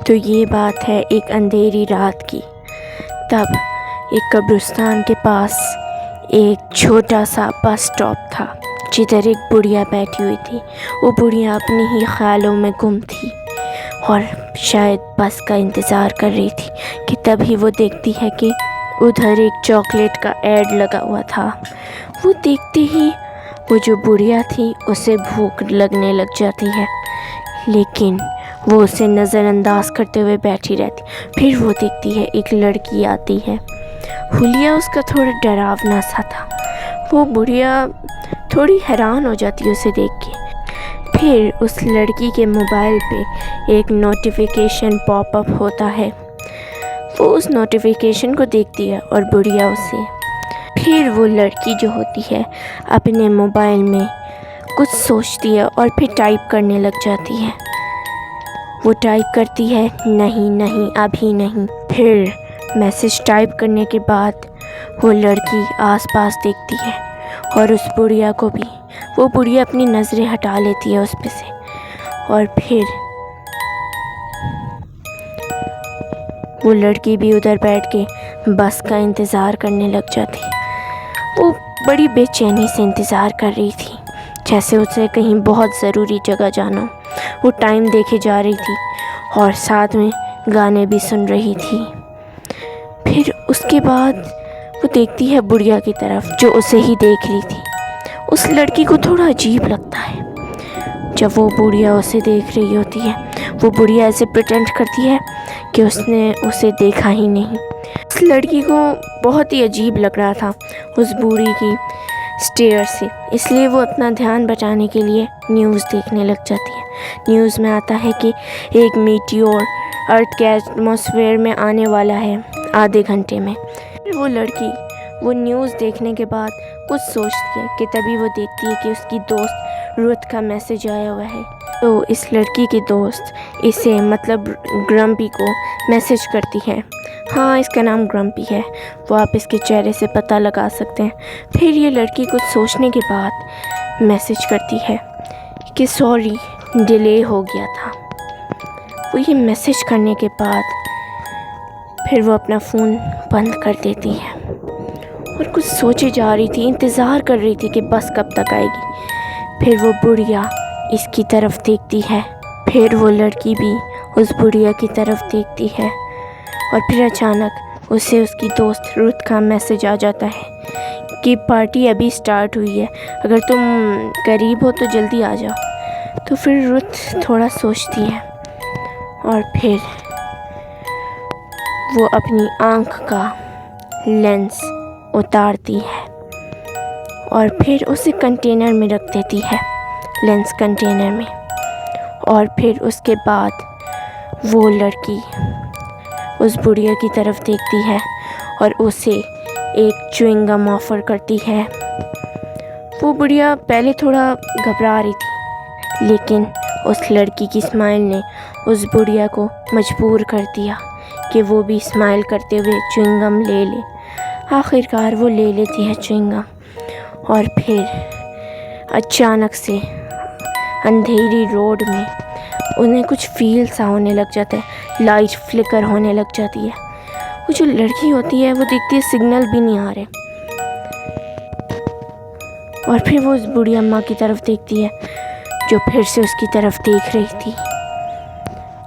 تو یہ بات ہے ایک اندھیری رات کی۔ تب ایک قبرستان کے پاس ایک چھوٹا سا بس سٹاپ تھا جدھر ایک بڑھیا بیٹھی ہوئی تھی۔ وہ بڑھیا اپنے ہی خیالوں میں گم تھی اور شاید بس کا انتظار کر رہی تھی کہ تبھی وہ دیکھتی ہے کہ ادھر ایک چاکلیٹ کا ایڈ لگا ہوا تھا۔ وہ دیکھتے ہی وہ جو بڑھیا تھی اسے بھوک لگنے لگ جاتی ہے، لیکن وہ اسے نظر انداز کرتے ہوئے بیٹھی رہتی۔ پھر وہ دیکھتی ہے ایک لڑکی آتی ہے۔ حلیہ اس کا تھوڑا ڈراونا سا تھا۔ وہ بڑھیا تھوڑی حیران ہو جاتی ہے اسے دیکھ کے۔ پھر اس لڑکی کے موبائل پہ ایک نوٹیفیکیشن پاپ اپ ہوتا ہے۔ وہ اس نوٹیفیکیشن کو دیکھتی ہے اور بڑھیا اسے۔ پھر وہ لڑکی جو ہوتی ہے اپنے موبائل میں کچھ سوچتی ہے اور پھر ٹائپ کرنے لگ جاتی ہے۔ وہ ٹائپ کرتی ہے نہیں ابھی نہیں۔ پھر میسج ٹائپ کرنے کے بعد وہ لڑکی آس پاس دیکھتی ہے اور اس بڑھیا کو بھی۔ وہ بڑھیا اپنی نظریں ہٹا لیتی ہے اس پہ سے اور پھر وہ لڑکی بھی ادھر بیٹھ کے بس کا انتظار کرنے لگ جاتی ہے۔ وہ بڑی بے چینی سے انتظار کر رہی تھی، جیسے اسے کہیں بہت ضروری جگہ جانا ہو۔ وہ ٹائم دیکھے جا رہی تھی اور ساتھ میں گانے بھی سن رہی تھی۔ پھر اس کے بعد وہ دیکھتی ہے بڑھیا کی طرف جو اسے ہی دیکھ رہی تھی۔ اس لڑکی کو تھوڑا عجیب لگتا ہے جب وہ بڑھیا اسے دیکھ رہی ہوتی ہے۔ وہ بڑھیا ایسے پریٹینڈ کرتی ہے کہ اس نے اسے دیکھا ہی نہیں۔ اس لڑکی کو بہت ہی عجیب لگ رہا تھا اس بوڑھی کی سٹیئر سے، اس لیے وہ اپنا دھیان بچانے کے لیے نیوز دیکھنے لگ جاتی ہے۔ نیوز میں آتا ہے کہ ایک میٹیور ارتھ کے ایٹماسفیئر میں آنے والا ہے آدھے گھنٹے میں۔ وہ لڑکی وہ نیوز دیکھنے کے بعد کچھ سوچتی ہے کہ تبھی وہ دیکھتی ہے کہ اس کی دوست رت کا میسج آیا ہوا ہے۔ تو اس لڑکی کی دوست اسے مطلب گرمپی کو میسج کرتی ہے۔ ہاں، اس کا نام گرمپی ہے، وہ آپ اس کے چہرے سے پتہ لگا سکتے ہیں۔ پھر یہ لڑکی کچھ سوچنے کے بعد میسج کرتی ہے کہ سوری ڈیلے ہو گیا تھا۔ وہ یہ میسج کرنے کے بعد پھر وہ اپنا فون بند کر دیتی ہے اور کچھ سوچے جا رہی تھی، انتظار کر رہی تھی کہ بس کب تک آئے گی۔ پھر وہ بڑھیا اس کی طرف دیکھتی ہے، پھر وہ لڑکی بھی اس بڑھیا کی طرف دیکھتی ہے اور پھر اچانک اسے اس کی دوست رت کا میسج آ جاتا ہے کہ پارٹی ابھی سٹارٹ ہوئی ہے، اگر تم قریب ہو تو جلدی آ جاؤ۔ تو پھر رت تھوڑا سوچتی ہے اور پھر وہ اپنی آنکھ کا لینس اتارتی ہے اور پھر اسے کنٹینر میں رکھ دیتی ہے، لینس کنٹینر میں۔ اور پھر اس کے بعد وہ لڑکی اس بڑھیا کی طرف دیکھتی ہے اور اسے ایک چوئنگ گم آفر کرتی ہے۔ وہ بڑھیا پہلے تھوڑا گھبرا رہی تھی، لیکن اس لڑکی کی اسمائل نے اس بڑھیا کو مجبور کر دیا کہ وہ بھی اسمائل کرتے ہوئے چوئنگ گم لے لے۔ آخرکار وہ لے لیتی ہے چوئنگ گم اور پھر اچانک سے اندھیری روڈ میں انہیں کچھ فیل سا ہونے لگ جاتا ہے، لائٹ فلکر ہونے لگ جاتی ہے۔ وہ جو لڑکی ہوتی ہے وہ دیکھتی ہے سگنل بھی نہیں آ رہے اور پھر وہ اس بوڑھی اماں کی طرف دیکھتی ہے جو پھر سے اس کی طرف دیکھ رہی تھی،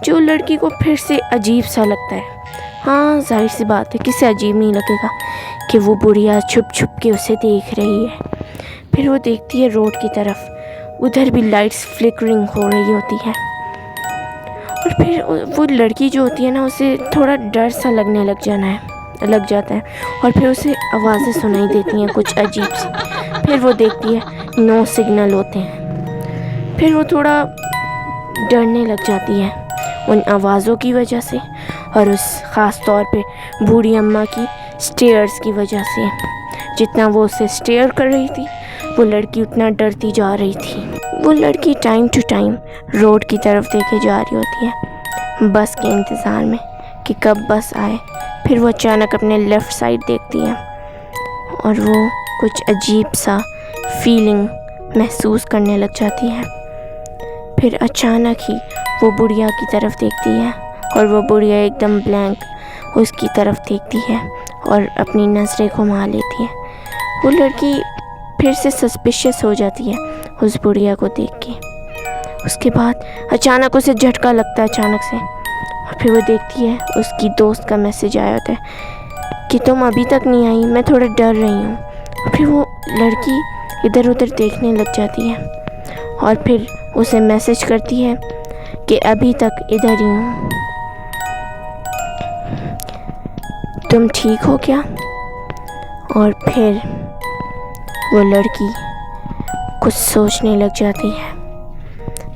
جو لڑکی کو پھر سے عجیب سا لگتا ہے۔ ہاں، ظاہر سی بات ہے، کسے عجیب نہیں لگے گا کہ وہ بڑھیا چھپ چھپ کے اسے دیکھ رہی ہے۔ پھر وہ دیکھتی ہے روڈ کی طرف، ادھر بھی لائٹس فلکرنگ ہو رہی ہوتی ہے اور پھر وہ لڑکی جو ہوتی ہے نا اسے تھوڑا ڈر سا لگنے لگ جاتا ہے اور پھر اسے آوازیں سنائی دیتی ہیں کچھ عجیب سی۔ پھر وہ دیکھتی ہے نو سگنل ہوتے ہیں۔ پھر وہ تھوڑا ڈرنے لگ جاتی ہے ان آوازوں کی وجہ سے اور اس خاص طور پہ بوڑھی اماں کی سٹیئرز کی وجہ سے۔ جتنا وہ اسے سٹیئر کر رہی تھی وہ لڑکی اتنا ڈرتی جا رہی تھی۔ وہ لڑکی ٹائم ٹو ٹائم روڈ کی طرف دیکھے جا رہی ہوتی ہے بس کے انتظار میں کہ کب بس آئے۔ پھر وہ اچانک اپنے لیفٹ سائڈ دیکھتی ہے اور وہ کچھ عجیب سا فیلنگ محسوس کرنے لگ جاتی ہے۔ پھر اچانک ہی وہ بڑھیا کی طرف دیکھتی ہے اور وہ بڑھیا ایک دم بلینک اس کی طرف دیکھتی ہے اور اپنی نظریں گھما لیتی ہے۔ وہ لڑکی پھر سے سسپیشیس ہو جاتی ہے اس بڑھیا کو دیکھ کے۔ اس کے بعد اچانک اسے جھٹکا لگتا ہے اچانک سے، اور پھر وہ دیکھتی ہے اس کی دوست کا میسج آیا ہوتا ہے کہ تم ابھی تک نہیں آئی، میں تھوڑا ڈر رہی ہوں۔ اور پھر وہ لڑکی ادھر ادھر دیکھنے لگ جاتی ہے اور پھر اسے میسج کرتی ہے کہ ابھی تک ادھر ہی ہوں، تم ٹھیک ہو کیا؟ اور پھر وہ لڑکی کچھ سوچنے لگ جاتی ہے۔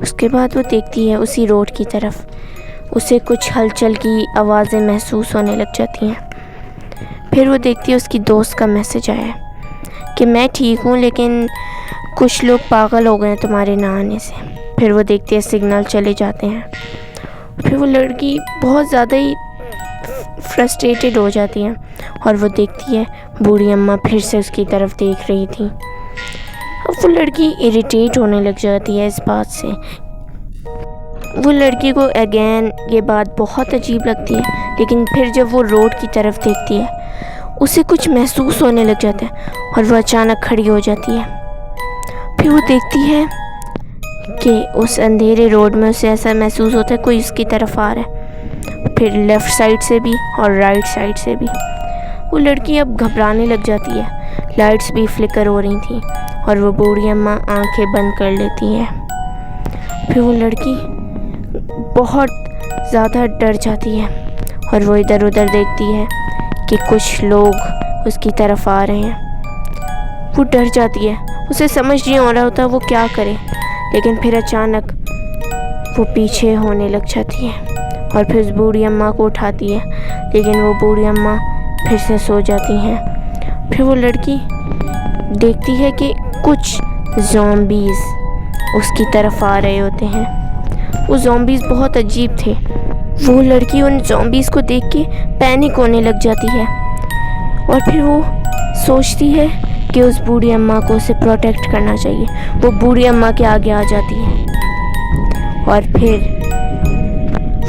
اس کے بعد وہ دیکھتی ہے اسی روڈ کی طرف، اسے کچھ ہلچل کی آوازیں محسوس ہونے لگ جاتی ہیں۔ پھر وہ دیکھتی ہے اس کی دوست کا میسج آیا ہے کہ میں ٹھیک ہوں لیکن کچھ لوگ پاگل ہو گئے ہیں تمہارے نہ آنے سے۔ پھر وہ دیکھتی ہے سگنل چلے جاتے ہیں۔ پھر وہ لڑکی بہت زیادہ ہی فرسٹریٹڈ ہو جاتی ہے اور وہ دیکھتی ہے بوڑھی اماں پھر سے اس کی طرف دیکھ رہی تھی۔ اب وہ لڑکی اریٹیٹ ہونے لگ جاتی ہے اس بات سے۔ وہ لڑکی کو اگین یہ بات بہت عجیب لگتی ہے، لیکن پھر جب وہ روڈ کی طرف دیکھتی ہے اسے کچھ محسوس ہونے لگ جاتا ہے اور وہ اچانک کھڑی ہو جاتی ہے۔ پھر وہ دیکھتی ہے کہ اس اندھیرے روڈ میں اسے ایسا محسوس ہوتا ہے کوئی اس کی طرف آ رہا ہے، پھر لیفٹ سائڈ سے بھی اور رائٹ سائڈ سے بھی۔ وہ لڑکی اب گھبرانے لگ جاتی ہے، لائٹس بھی فلکر ہو رہی تھیں اور وہ بوڑھی اماں آنکھیں بند کر لیتی ہے۔ پھر وہ لڑکی بہت زیادہ ڈر جاتی ہے اور وہ ادھر ادھر دیکھتی ہے کہ کچھ لوگ اس کی طرف آ رہے ہیں۔ وہ ڈر جاتی ہے، اسے سمجھ نہیں آ رہا ہوتا وہ کیا کرے، لیکن پھر اچانک وہ پیچھے ہونے لگ جاتی ہے اور پھر اس بوڑھی اماں کو اٹھاتی ہے، لیکن وہ بوڑھی اماں پھر سے سو جاتی ہیں۔ پھر وہ لڑکی دیکھتی ہے کہ کچھ زومبیز اس کی طرف آ رہے ہوتے ہیں۔ وہ زومبیز بہت عجیب تھے۔ وہ لڑکی ان زومبیز کو دیکھ کے پینک ہونے لگ جاتی ہے اور پھر وہ سوچتی ہے کہ اس بوڑھی اماں کو اسے پروٹیکٹ کرنا چاہیے۔ وہ بوڑھی اماں کے آگے آ جاتی ہے اور پھر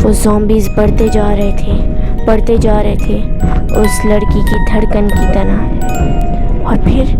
وہ زومبیز بڑھتے جا رہے تھے اس لڑکی کی دھڑکن کی طرح، اور پھر